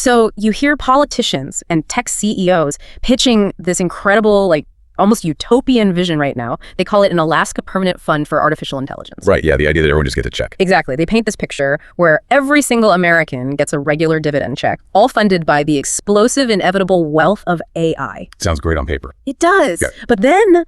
So you hear politicians and tech CEOs pitching this incredible, like, almost utopian vision right now. They call it an Alaska permanent fund for artificial intelligence. Right, yeah, the idea that everyone just gets a check. Exactly. They paint this picture where every single American gets a regular dividend check, all funded by the explosive, inevitable wealth of AI. Sounds great on paper. It does. Yeah. But then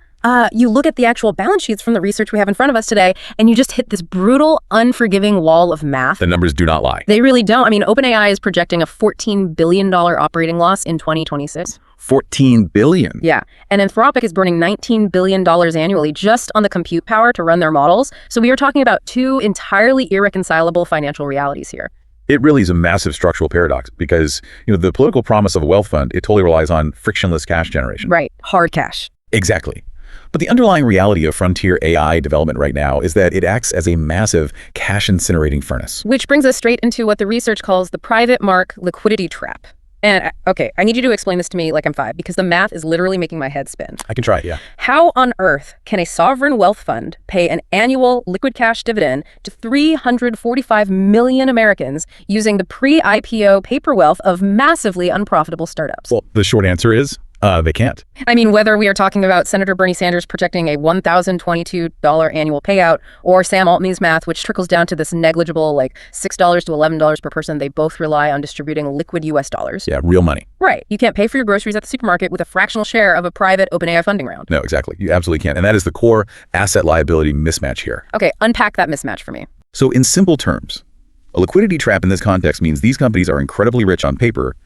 you look at the actual balance sheets from the research we have in front of us today, and you just hit this brutal, unforgiving wall of math. The numbers do not lie. They really don't. I mean, OpenAI is projecting a $14 billion operating loss in 2026. $14 billion. Yeah. And Anthropic is burning $19 billion annually just on the compute power to run their models. So we are talking about two entirely irreconcilable financial realities here. It really is a massive structural paradox because, the political promise of a wealth fund, it totally relies on frictionless cash generation. Right. Hard cash. Exactly. But the underlying reality of frontier AI development right now is that it acts as a massive cash-incinerating furnace. Which brings us straight into what the research calls the private mark liquidity trap. And okay, I need you to explain this to me like I'm 5, because the math is literally making my head spin. I can try, yeah. How on earth can a sovereign wealth fund pay an annual liquid cash dividend to 345 million Americans using the pre-IPO paper wealth of massively unprofitable startups? Well, the short answer is they can't. I mean, whether we are talking about Senator Bernie Sanders projecting a $1,022 annual payout, or Sam Altman's math, which trickles down to this negligible, like $6 to $11 per person, they both rely on distributing liquid US dollars. Yeah, real money. Right. You can't pay for your groceries at the supermarket with a fractional share of a private OpenAI funding round. No, exactly. You absolutely can't. And that is the core asset liability mismatch here. Okay, unpack that mismatch for me. So in simple terms, a liquidity trap in this context means these companies are incredibly rich on paper,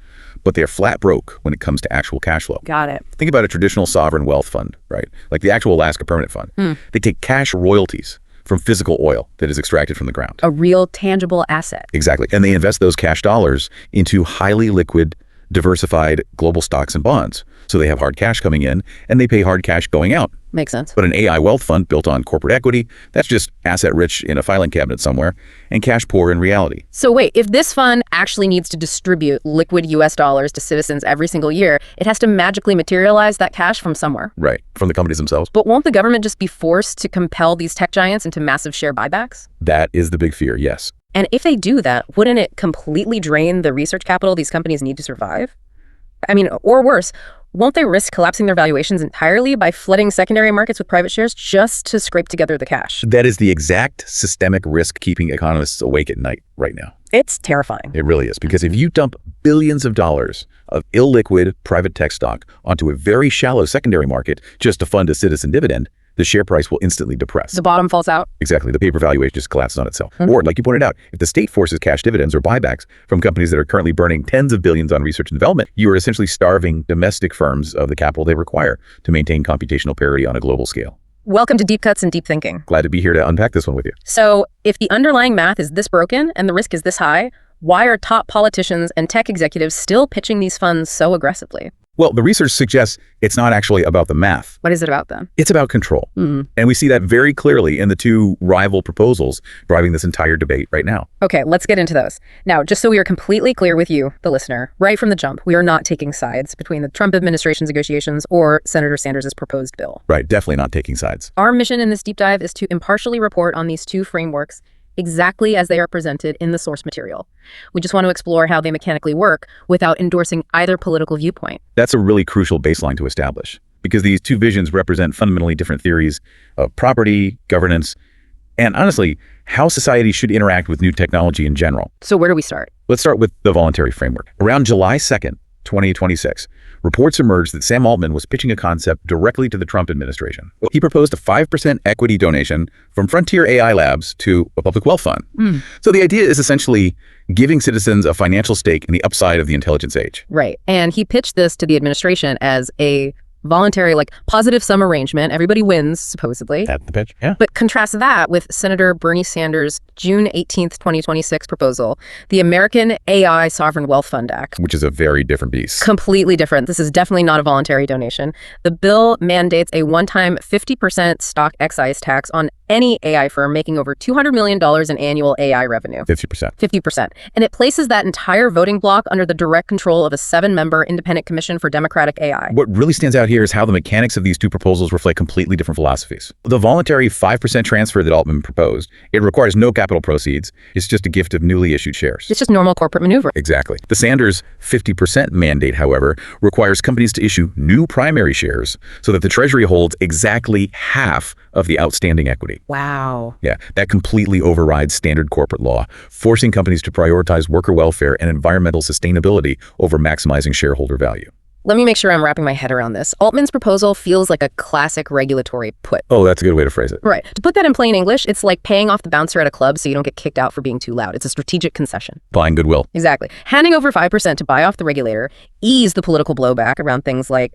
but they're flat broke when it comes to actual cash flow. Got it. Think about a traditional sovereign wealth fund, right? Like the actual Alaska Permanent Fund. They take cash royalties from physical oil that is extracted from the ground. A real tangible asset. Exactly. And they invest those cash dollars into highly liquid, diversified global stocks and bonds. So they have hard cash coming in and they pay hard cash going out. Makes sense. But an AI wealth fund built on corporate equity, that's just asset rich in a filing cabinet somewhere and cash poor in reality. So wait, if this fund actually needs to distribute liquid US dollars to citizens every single year, it has to magically materialize that cash from somewhere. Right, from the companies themselves. But won't the government just be forced to compel these tech giants into massive share buybacks? That is the big fear, yes. And if they do that, wouldn't it completely drain the research capital these companies need to survive? I mean, or worse, won't they risk collapsing their valuations entirely by flooding secondary markets with private shares just to scrape together the cash? That is the exact systemic risk keeping economists awake at night right now. It's terrifying. It really is, because if you dump billions of dollars of illiquid private tech stock onto a very shallow secondary market just to fund a citizen dividend, the share price will instantly depress. The bottom falls out. Exactly. The paper valuation just collapses on itself. Or, like you pointed out, if the state forces cash dividends or buybacks from companies that are currently burning tens of billions on research and development, you are essentially starving domestic firms of the capital they require to maintain computational parity on a global scale. Welcome to Deep Cuts and Deep Thinking. Glad to be here to unpack this one with you. So, if the underlying math is this broken and the risk is this high, why are top politicians and tech executives still pitching these funds so aggressively? Well, the research suggests it's not actually about the math. What is it about then? It's about control. And we see that very clearly in the two rival proposals driving this entire debate right now. Okay, let's get into those. Now, just so we are completely clear with you, the listener, right from the jump, we are not taking sides between the Trump administration's negotiations or Senator Sanders' proposed bill. Right, definitely not taking sides. Our mission in this deep dive is to impartially report on these two frameworks exactly as they are presented in the source material. We just want to explore how they mechanically work without endorsing either political viewpoint. That's a really crucial baseline to establish, because these two visions represent fundamentally different theories of property, governance, and honestly, how society should interact with new technology in general. So where do we start? Let's start with the voluntary framework. Around July 2nd, 2026, reports emerged that Sam Altman was pitching a concept directly to the Trump administration. He proposed a 5% equity donation from Frontier AI Labs to a public wealth fund. So the idea is essentially giving citizens a financial stake in the upside of the intelligence age. Right. And he pitched this to the administration as a voluntary, like, positive sum arrangement. Everybody wins, supposedly. That's the pitch, yeah. But contrast that with Senator Bernie Sanders' June 18th, 2026 proposal, the American AI Sovereign Wealth Fund Act. Which is a very different beast. Completely different. This is definitely not a voluntary donation. The bill mandates a one-time 50% stock excise tax on any AI firm making over $200 million in annual AI revenue. 50%. 50%. And it places that entire voting bloc under the direct control of a 7-member independent commission for democratic AI. What really stands out here here is how the mechanics of these two proposals reflect completely different philosophies. The voluntary 5% transfer that Altman proposed, it requires no capital proceeds. It's just a gift of newly issued shares. It's just normal corporate maneuver. Exactly. The Sanders 50% mandate, however, requires companies to issue new primary shares so that the Treasury holds exactly half of the outstanding equity. Wow. Yeah, that completely overrides standard corporate law, forcing companies to prioritize worker welfare and environmental sustainability over maximizing shareholder value. Let me make sure I'm wrapping my head around this. Altman's proposal feels like a classic regulatory put. Oh, that's a good way to phrase it. Right. To put that in plain English, it's like paying off the bouncer at a club so you don't get kicked out for being too loud. It's a strategic concession. Buying goodwill. Exactly. Handing over 5% to buy off the regulator, ease the political blowback around things like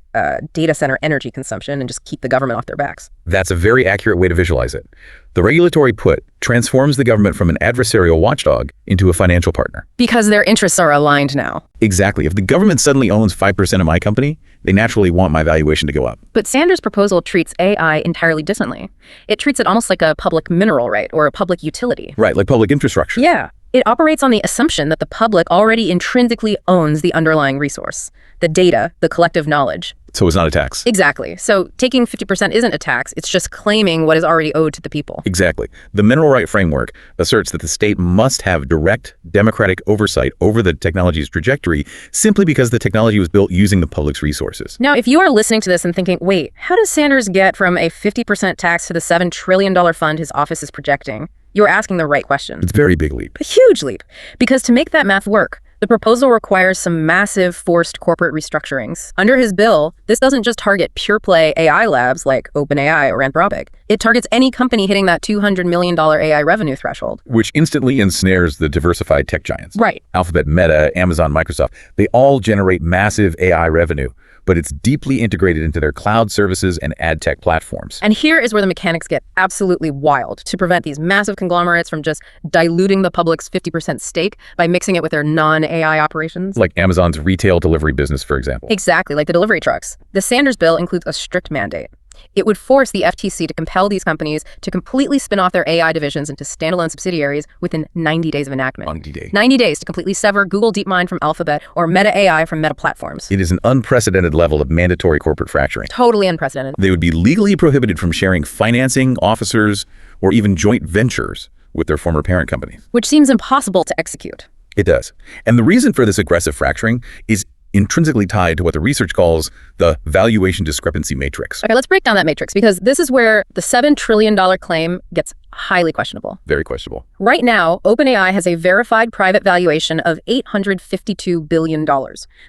data center energy consumption, and just keep the government off their backs. That's a very accurate way to visualize it. The regulatory put transforms the government from an adversarial watchdog into a financial partner. Because their interests are aligned now. Exactly. If the government suddenly owns 5% of my company, they naturally want my valuation to go up. But Sanders' proposal treats AI entirely differently. It treats it almost like a public mineral right or a public utility. Right, like public infrastructure. Yeah. It operates on the assumption that the public already intrinsically owns the underlying resource, the data, the collective knowledge. So it's not a tax. Exactly. So taking 50% isn't a tax. It's just claiming what is already owed to the people. Exactly. The mineral right framework asserts that the state must have direct democratic oversight over the technology's trajectory simply because the technology was built using the public's resources. Now, if you are listening to this and thinking, wait, how does Sanders get from a 50% tax to the $7 trillion fund his office is projecting? You're asking the right question. It's a very big leap. A huge leap. Because to make that math work, the proposal requires some massive forced corporate restructurings. Under his bill, this doesn't just target pure-play AI labs like OpenAI or Anthropic. It targets any company hitting that $200 million AI revenue threshold. Which instantly ensnares the diversified tech giants. Right. Alphabet, Meta, Amazon, Microsoft, they all generate massive AI revenue, but it's deeply integrated into their cloud services and ad tech platforms. And here is where the mechanics get absolutely wild to prevent these massive conglomerates from just diluting the public's 50% stake by mixing it with their non-AI operations. Like Amazon's retail delivery business, for example. Exactly, like the delivery trucks. The Sanders bill includes a strict mandate. It would force the FTC to compel these companies to completely spin off their AI divisions into standalone subsidiaries within 90 days of enactment. 90 days. 90 days to completely sever Google DeepMind from Alphabet or Meta AI from Meta Platforms. It is an unprecedented level of mandatory corporate fracturing. Totally unprecedented. They would be legally prohibited from sharing financing, officers, or even joint ventures with their former parent companies. Which seems impossible to execute. It does. And the reason for this aggressive fracturing is intrinsically tied to what the research calls the valuation discrepancy matrix. Okay, let's break down that matrix because this is where the $7 trillion claim gets highly questionable. Very questionable. Right now, OpenAI has a verified private valuation of $852 billion.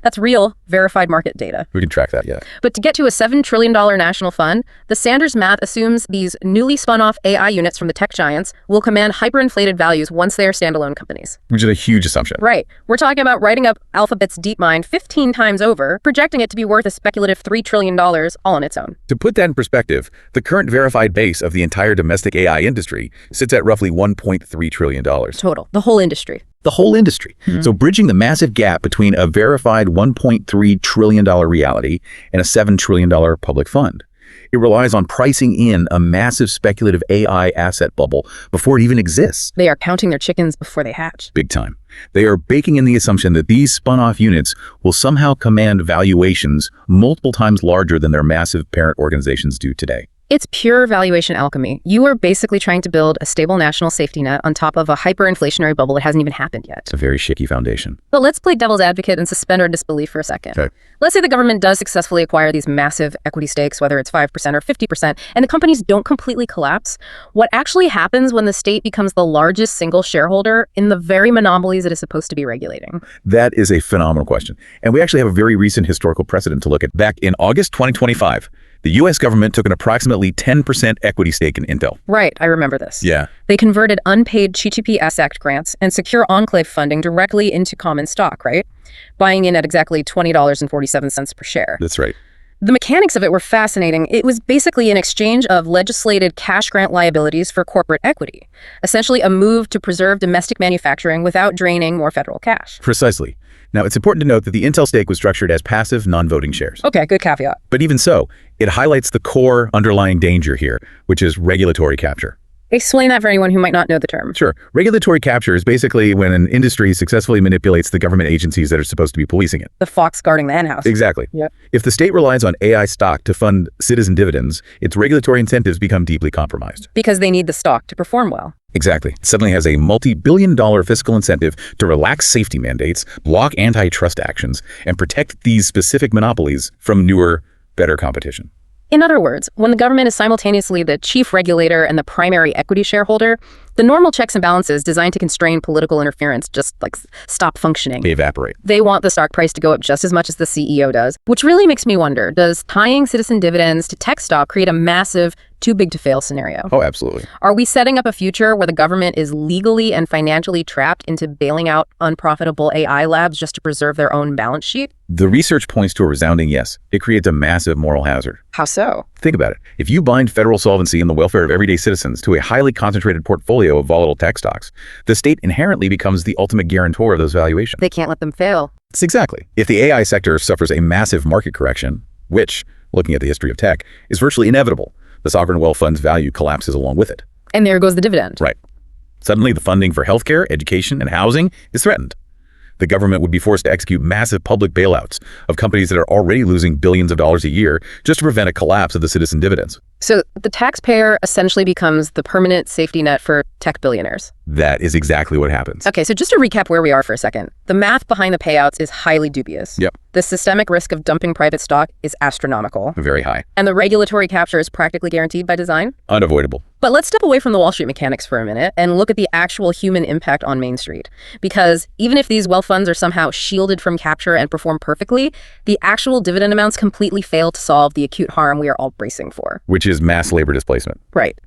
That's real, verified market data. We can track that, yeah. But to get to a $7 trillion national fund, the Sanders math assumes these newly spun off AI units from the tech giants will command hyperinflated values once they are standalone companies. Which is a huge assumption. Right. We're talking about writing up Alphabet's DeepMind 15 times over, projecting it to be worth a speculative $3 trillion all on its own. To put that in perspective, the current verified base of the entire domestic AI industry sits at roughly $1.3 trillion. Total. The whole industry. The whole industry. Mm-hmm. So bridging the massive gap between a verified $1.3 trillion reality and a $7 trillion public fund. It relies on pricing in a massive speculative AI asset bubble before it even exists. They are counting their chickens before they hatch. Big time. They are baking in the assumption that these spun-off units will somehow command valuations multiple times larger than their massive parent organizations do today. It's pure valuation alchemy. You are basically trying to build a stable national safety net on top of a hyperinflationary bubble that hasn't even happened yet. It's a very shaky foundation. But let's play devil's advocate and suspend our disbelief for a second. Okay. Let's say the government does successfully acquire these massive equity stakes, whether it's 5% or 50%, and the companies don't completely collapse. What actually happens when the state becomes the largest single shareholder in the very monopolies it is supposed to be regulating? That is a phenomenal question. And we actually have a very recent historical precedent to look at. Back in August 2025, the U.S. government took an approximately 10% equity stake in Intel. Right, I remember this. Yeah. They converted unpaid CHIPS Act grants and secure enclave funding directly into common stock, right? Buying in at exactly $20.47 per share. That's right. The mechanics of it were fascinating. It was basically an exchange of legislated cash grant liabilities for corporate equity, essentially a move to preserve domestic manufacturing without draining more federal cash. Precisely. Now, it's important to note that the Intel stake was structured as passive, non-voting shares. Okay, good caveat. But even so, it highlights the core underlying danger here, which is regulatory capture. Explain that for anyone who might not know the term. Sure. Regulatory capture is basically when an industry successfully manipulates the government agencies that are supposed to be policing it. The fox guarding the henhouse. Exactly. Yep. If the state relies on AI stock to fund citizen dividends, its regulatory incentives become deeply compromised. Because they need the stock to perform well. Exactly. It suddenly has a multi-billion-dollar fiscal incentive to relax safety mandates, block antitrust actions, and protect these specific monopolies from newer, better competition. In other words, when the government is simultaneously the chief regulator and the primary equity shareholder, the normal checks and balances designed to constrain political interference just stop functioning. They evaporate. They want the stock price to go up just as much as the CEO does, which really makes me wonder, does tying citizen dividends to tech stock create a massive too big to fail scenario? Oh, absolutely. Are we setting up a future where the government is legally and financially trapped into bailing out unprofitable AI labs just to preserve their own balance sheet? The research points to a resounding yes. It creates a massive moral hazard. How so? Think about it. If you bind federal solvency and the welfare of everyday citizens to a highly concentrated portfolio of volatile tech stocks, the state inherently becomes the ultimate guarantor of those valuations. They can't let them fail. It's exactly. If the AI sector suffers a massive market correction, which, looking at the history of tech, is virtually inevitable, the sovereign wealth fund's value collapses along with it. And there goes the dividend. Right. Suddenly, the funding for healthcare, education, and housing is threatened. The government would be forced to execute massive public bailouts of companies that are already losing billions of dollars a year just to prevent a collapse of the citizen dividends. So the taxpayer essentially becomes the permanent safety net for tech billionaires. That is exactly what happens. Okay, so just to recap where we are for a second, the math behind the payouts is highly dubious. Yep. The systemic risk of dumping private stock is astronomical. Very high. And the regulatory capture is practically guaranteed by design. Unavoidable. But let's step away from the Wall Street mechanics for a minute and look at the actual human impact on Main Street. Because even if these wealth funds are somehow shielded from capture and perform perfectly, the actual dividend amounts completely fail to solve the acute harm we are all bracing for. Which is mass labor displacement. Right.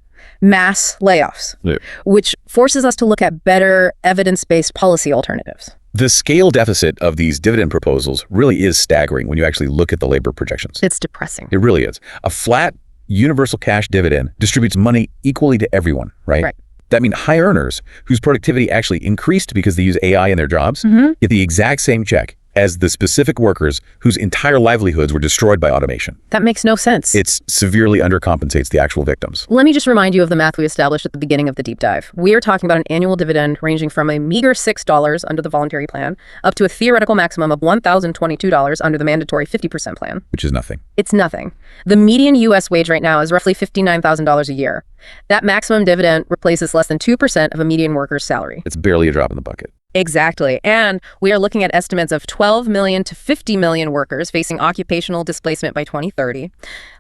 Mass layoffs, Yeah. which forces us to look at better evidence-based policy alternatives. The scale deficit of these dividend proposals really is staggering when you actually look at the labor projections. It's depressing. It really is. A flat, universal cash dividend distributes money equally to everyone, right? Right. That means high earners whose productivity actually increased because they use AI in their jobs get the exact same check as the specific workers whose entire livelihoods were destroyed by automation. That makes no sense. It severely undercompensates the actual victims. Let me just remind you of the math we established at the beginning of the deep dive. We are talking about an annual dividend ranging from a meager $6 under the voluntary plan up to a theoretical maximum of $1,022 under the mandatory 50% plan. Which is nothing. It's nothing. The median U.S. wage right now is roughly $59,000 a year. That maximum dividend replaces less than 2% of a median worker's salary. It's barely a drop in the bucket. Exactly. And we are looking at estimates of 12 million to 50 million workers facing occupational displacement by 2030.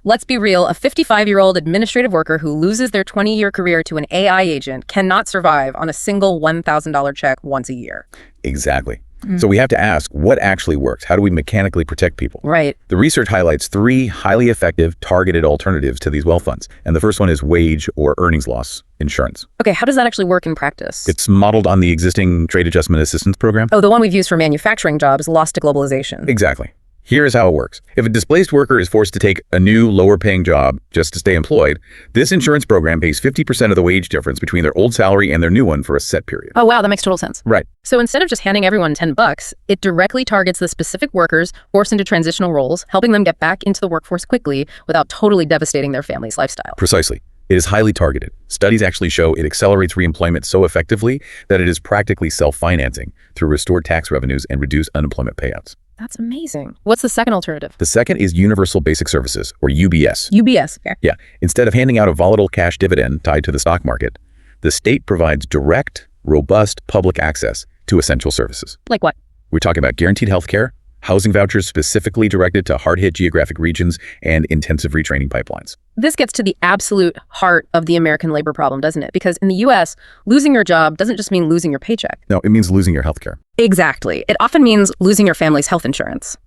Let's be real, a 55-year-old administrative worker who loses their 20-year career to an AI agent cannot survive on a single $1,000 check once a year. Exactly. So we have to ask, what actually works? How do we mechanically protect people? Right. The research highlights 3 highly effective targeted alternatives to these wealth funds. And the first one is wage or earnings loss insurance. Okay, how does that actually work in practice? It's modeled on the existing Trade Adjustment Assistance Program. Oh, the one we've used for manufacturing jobs lost to globalization. Exactly. Here is how it works. If a displaced worker is forced to take a new, lower-paying job just to stay employed, this insurance program pays 50% of the wage difference between their old salary and their new one for a set period. Oh, wow, that makes total sense. Right. So instead of just handing everyone $10, it directly targets the specific workers forced into transitional roles, helping them get back into the workforce quickly without totally devastating their family's lifestyle. Precisely. It is highly targeted. Studies actually show it accelerates reemployment so effectively that it is practically self-financing through restored tax revenues and reduced unemployment payouts. That's amazing. What's the second alternative? The second is Universal Basic Services, or UBS. UBS. Okay. Yeah. Instead of handing out a volatile cash dividend tied to the stock market, the state provides direct, robust public access to essential services. Like what? We're talking about guaranteed health care, housing vouchers specifically directed to hard-hit geographic regions, and intensive retraining pipelines. This gets to the absolute heart of the American labor problem, doesn't it? Because in the US, losing your job doesn't just mean losing your paycheck. No, it means losing your health care. Exactly. It often means losing your family's health insurance.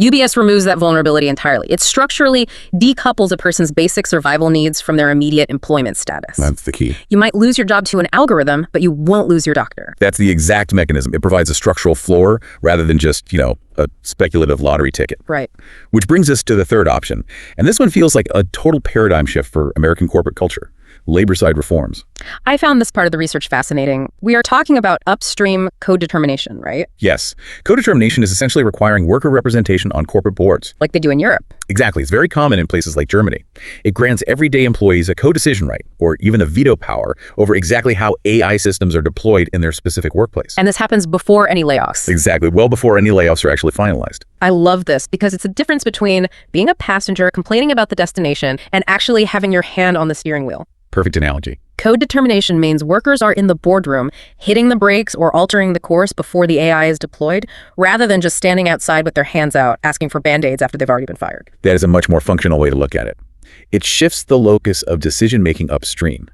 UBS removes that vulnerability entirely. It structurally decouples a person's basic survival needs from their immediate employment status. That's the key. You might lose your job to an algorithm, but you won't lose your doctor. That's the exact mechanism. It provides a structural floor rather than just, a speculative lottery ticket. Right. Which brings us to the third option. And this one feels like a total paradigm shift for American corporate culture. labor-side reforms. I found this part of the research fascinating. We are talking about upstream co-determination, right? Yes. Co-determination is essentially requiring worker representation on corporate boards. Like they do in Europe. Exactly. It's very common in places like Germany. It grants everyday employees a co-decision right, or even a veto power, over exactly how AI systems are deployed in their specific workplace. And this happens before any layoffs. Exactly. Well before any layoffs are actually finalized. I love this because it's a difference between being a passenger, complaining about the destination, and actually having your hand on the steering wheel. Perfect analogy. Co-determination means workers are in the boardroom, hitting the brakes or altering the course before the AI is deployed, rather than just standing outside with their hands out, asking for band-aids after they've already been fired. That is a much more functional way to look at it. It shifts the locus of decision-making upstream.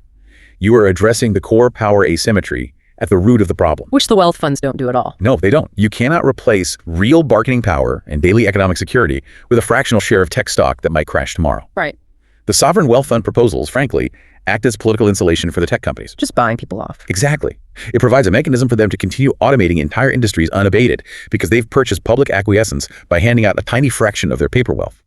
You are addressing the core power asymmetry at the root of the problem. Which the wealth funds don't do at all. No, they don't. You cannot replace real bargaining power and daily economic security with a fractional share of tech stock that might crash tomorrow. Right. The sovereign wealth fund proposals, frankly, act as political insulation for the tech companies. Just buying people off. Exactly. It provides a mechanism for them to continue automating entire industries unabated because they've purchased public acquiescence by handing out a tiny fraction of their paper wealth.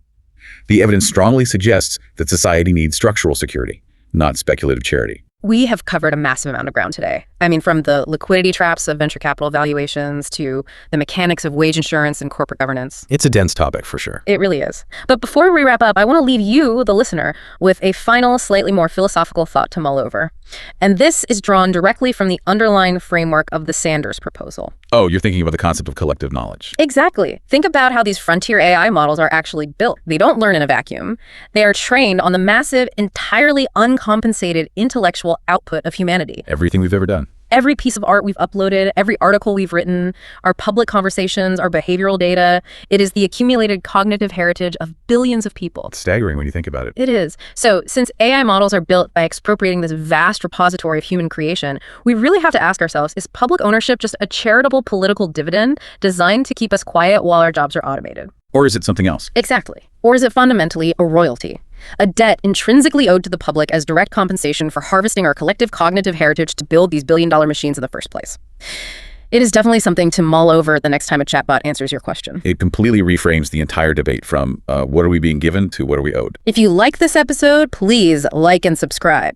The evidence strongly suggests that society needs structural security, not speculative charity. We have covered a massive amount of ground today. I mean, from the liquidity traps of venture capital valuations to the mechanics of wage insurance and corporate governance. It's a dense topic for sure. It really is. But before we wrap up, I want to leave you, the listener, with a final, slightly more philosophical thought to mull over. And this is drawn directly from the underlying framework of the Sanders proposal. Oh, you're thinking about the concept of collective knowledge. Exactly. Think about how these frontier AI models are actually built. They don't learn in a vacuum. They are trained on the massive, entirely uncompensated intellectual output of humanity. Everything we've ever done. Every piece of art we've uploaded, every article we've written, our public conversations, our behavioral data, it is the accumulated cognitive heritage of billions of people. It's staggering when you think about it. It is. So since AI models are built by expropriating this vast repository of human creation, we really have to ask ourselves, is public ownership just a charitable political dividend designed to keep us quiet while our jobs are automated? Or is it something else? Exactly. Or is it fundamentally a royalty? A debt intrinsically owed to the public as direct compensation for harvesting our collective cognitive heritage to build these billion-dollar machines in the first place. It is definitely something to mull over the next time a chatbot answers your question. It completely reframes the entire debate from what are we being given to what are we owed. If you like this episode, please like and subscribe.